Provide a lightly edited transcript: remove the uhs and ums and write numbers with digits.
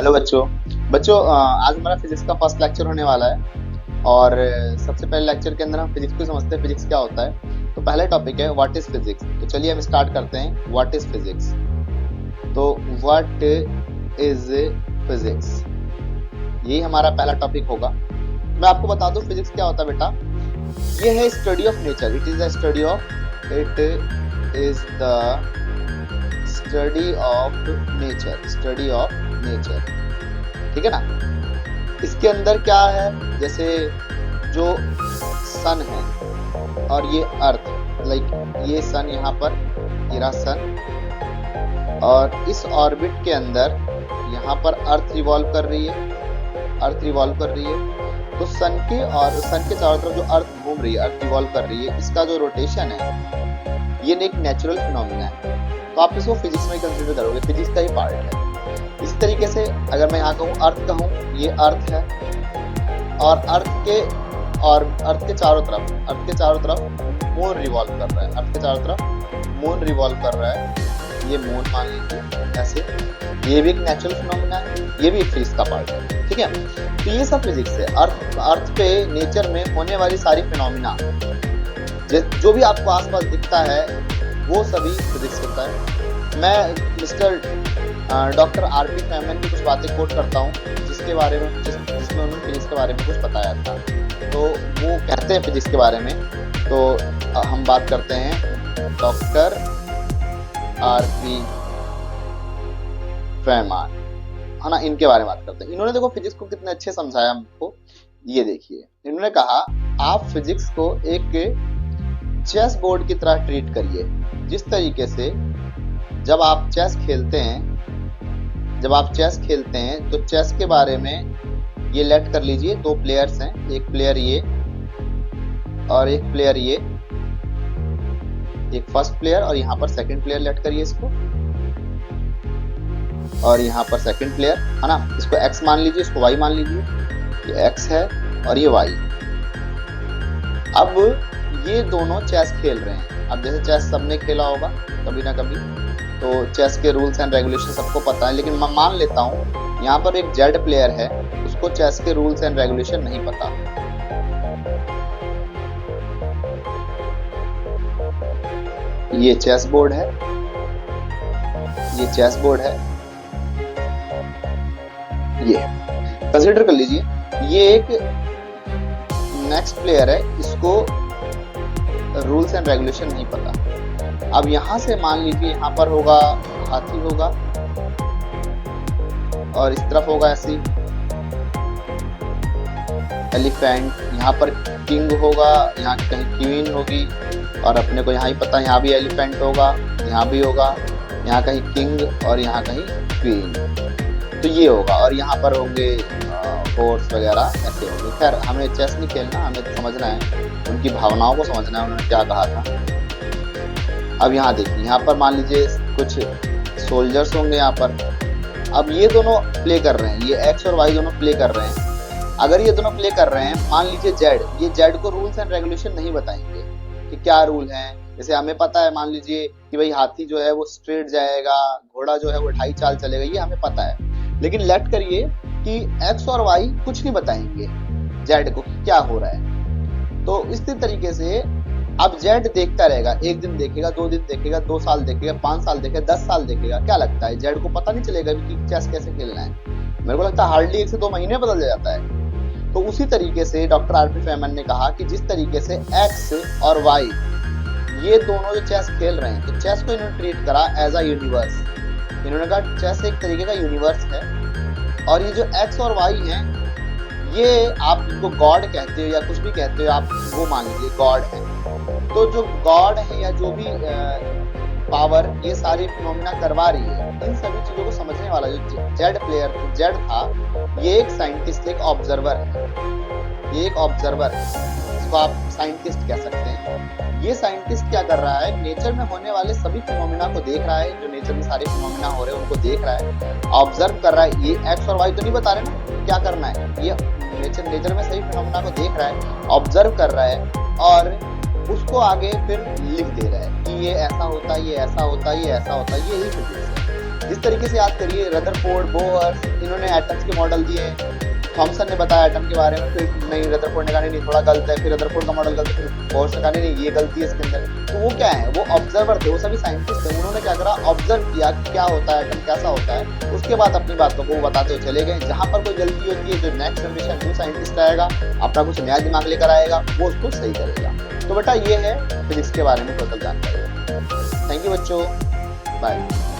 Hello बच्चों। आज हमारा फिजिक्स का फर्स्ट लेक्चर होने वाला है और सबसे पहले लेक्चर के अंदर हम फिजिक्स को समझते हैं, फिजिक्स क्या होता है। तो पहला टॉपिक है व्हाट इज फिजिक्स। तो चलिए हम स्टार्ट करते हैं व्हाट इज फिजिक्स। तो व्हाट इज फिजिक्स, यही हमारा पहला टॉपिक होगा। मैं आपको बता दूं फिजिक्स क्या होता है बेटा। ये है study of nature. It is the study of nature. ठीक है ना। इसके अंदर क्या है, जैसे जो सन है और ये अर्थ, लाइक ये सन यहाँ पर, ये रहा सन, और इस ऑर्बिट के अंदर यहाँ पर अर्थ रिवॉल्व कर रही है। तो सन के चारों तरफ जो अर्थ घूम रही है, अर्थ रिवॉल्व कर रही है, इसका जो रोटेशन है ये एक नेचुरल फिनोमिना है। तो आप इसको फिजिक्स में कंसीडर करोगे, फिजिक्स का ही पार्ट है। इस तरीके से अगर मैं यहाँ कहूँ अर्थ कहूँ, ये अर्थ है और अर्थ के चारों तरफ मून रिवॉल्व कर रहा है। ये मून मान लीजिए ऐसे, ये भी एक नेचुरल फिनोमिना है, ये भी एक फिजिक्स का पार्ट है। ठीक है, तो ये सब फिजिक्स है। अर्थ पे नेचर में होने वाली सारी फिनोमिना, जो भी आपको आसपास दिखता है वो सभी फिजिक्स होता है। मैं मिस्टर डॉक्टर आर.पी. फैमन की कुछ बातें कोट करता हूँ, जिसमें उन्होंने फिजिक्स के बारे में कुछ बताया था। तो वो कहते हैं फिजिक्स के बारे में। तो हम बात करते हैं डॉक्टर आर.पी. फैमन, है ना, इनके बारे में बात करते हैं। इन्होंने देखो फिजिक्स को कितने अच्छे समझाया हमको। ये देखिए, इन्होंने कहा आप फिजिक्स को एक चेस बोर्ड की तरह ट्रीट करिए। जिस तरीके से जब आप चेस खेलते हैं तो चेस के बारे में ये लेट कर लीजिए, दो प्लेयर्स हैं, एक प्लेयर ये और एक प्लेयर ये, एक फर्स्ट प्लेयर और यहाँ पर सेकंड प्लेयर लेट करिए इसको, और यहाँ पर सेकंड प्लेयर, है ना। इसको एक्स मान लीजिए, इसको वाई मान लीजिए, ये एक्स है और ये वाई। अब ये दोनों चेस खेल रहे हैं। अब जैसे चेस सबने खेला होगा कभी ना कभी, तो चेस के रूल्स एंड रेगुलेशन सबको पता है, लेकिन मैं मान लेता हूँ यहाँ पर एक जेड प्लेयर है, उसको चेस के रूल्स एंड रेगुलेशन नहीं पता। ये चेस बोर्ड है, ये कंसीडर कर लीजिए। ये एक नेक्स्ट प्लेयर है, इसको रूल्स एंड रेगुलेशन नहीं पता। अब यहां से मान लीजिए यहाँ पर होगा हाथी होगा और इस तरफ होगा ऐसी एलिफेंट, यहाँ पर किंग होगा, यहाँ कहीं क्वीन होगी, और अपने को यहाँ ही पता है यहाँ भी एलिफेंट होगा, यहाँ भी होगा, यहाँ कहीं किंग और यहाँ कहीं क्वीन। तो ये होगा, और यहाँ पर होंगे हॉर्स वगैरह ऐसे होंगे। खैर हमें चेस नहीं खेलना, हमें तो समझना है, उनकी भावनाओं को समझना है, उन्होंने क्या कहा था। अब यहाँ देखिए, यहाँ पर मान लीजिए कुछ सोल्जर्स होंगे यहाँ पर। अब ये दोनों प्ले कर रहे हैं, ये एक्स और वाई दोनों प्ले कर रहे हैं। अगर ये दोनों प्ले कर रहे हैं, मान लीजिए जेड, ये जेड को रूल्स एंड रेगुलेशन नहीं बताएंगे कि क्या रूल हैं। जैसे हमें पता है, मान लीजिए कि भाई हाथी जो है वो स्ट्रेट जाएगा, घोड़ा जो है वो 2.5 चाल चलेगा, ये हमें पता है। लेकिन लेट करिए कि एक्स और वाई कुछ नहीं बताएंगे जेड को कि क्या हो रहा है। तो इस तरीके से अब जेड देखता रहेगा, एक दिन देखेगा, 2 दिन देखेगा, 2 साल देखेगा, 5 साल देखेगा, 10 साल देखेगा। क्या लगता है जेड को पता नहीं चलेगा कि चेस कैसे खेलना है? मेरे को लगता है हार्डली 1 से 2 महीने बदल जाता है। तो उसी तरीके से डॉक्टर आर.पी. फैमन ने कहा कि जिस तरीके से एक्स और वाई ये दोनों जो चेस खेल रहे हैं, तो चेस को इन्होंने ट्रीट करा एज अ यूनिवर्स। इन्होंने कहा चेस एक तरीके का यूनिवर्स है, और ये जो एक्स और वाई हैं, ये आप इनको गॉड कहते हो या कुछ भी कहते हो, आप वो मान लीजिए गॉड है। तो जो गॉड है या जो भी पावर ये सारी फिनोमिना करवा रही है, इन सभी चीजों को समझने वाला जो जेड था, ये एक साइंटिस्ट, एक ऑब्जर्वर है। इसको आप साइंटिस्ट कह सकते हैं। ये साइंटिस्ट क्या कर रहा है, नेचर में होने वाले सभी फिनोमिना को देख रहा है, जो नेचर में सारे फिनोमिना हो रहे हैं उनको देख रहा है, ऑब्जर्व कर रहा है। ये एक्स और वाई तो नहीं बता रहे ना क्या करना है, ये नेचर में सभी फिनोमिना को देख रहा है, ऑब्जर्व कर रहा है, और उसको आगे फिर लिख दे रहा है कि ये ऐसा होता है, ये ऐसा होता है, ये ऐसा होता है। यही फिजिक्स है। जिस तरीके से याद करिए रदरफोर्ड, बोहर, इन्होंने एटम्स के मॉडल दिए, थॉमसन ने बताया एटम के बारे में, फिर नहीं रदरफोर्ड ने कहा नहीं थोड़ा गलत है, फिर रदरफोर्ड का मॉडल गलत है, फिर बोहर ने कहा नहीं ये गलती है इसके अंदर। तो वो क्या है, वो ऑब्जर्वर थे, वो सभी साइंटिस्ट थे, उन्होंने क्या करा, ऑब्जर्व किया कि क्या होता है एटम, कैसा होता है, उसके बाद अपनी बातों को बताते हुए चले गए। जहां पर कोई गलती होती है, जो नेक्स्ट जनरेशन न्यू साइंटिस्ट आएगा, अपना कुछ नया दिमाग लेकर आएगा, वो उसको सही करेगा। तो बेटा ये है फिजिक्स के बारे में टोटल जानकारी। थैंक यू बच्चों, बाय।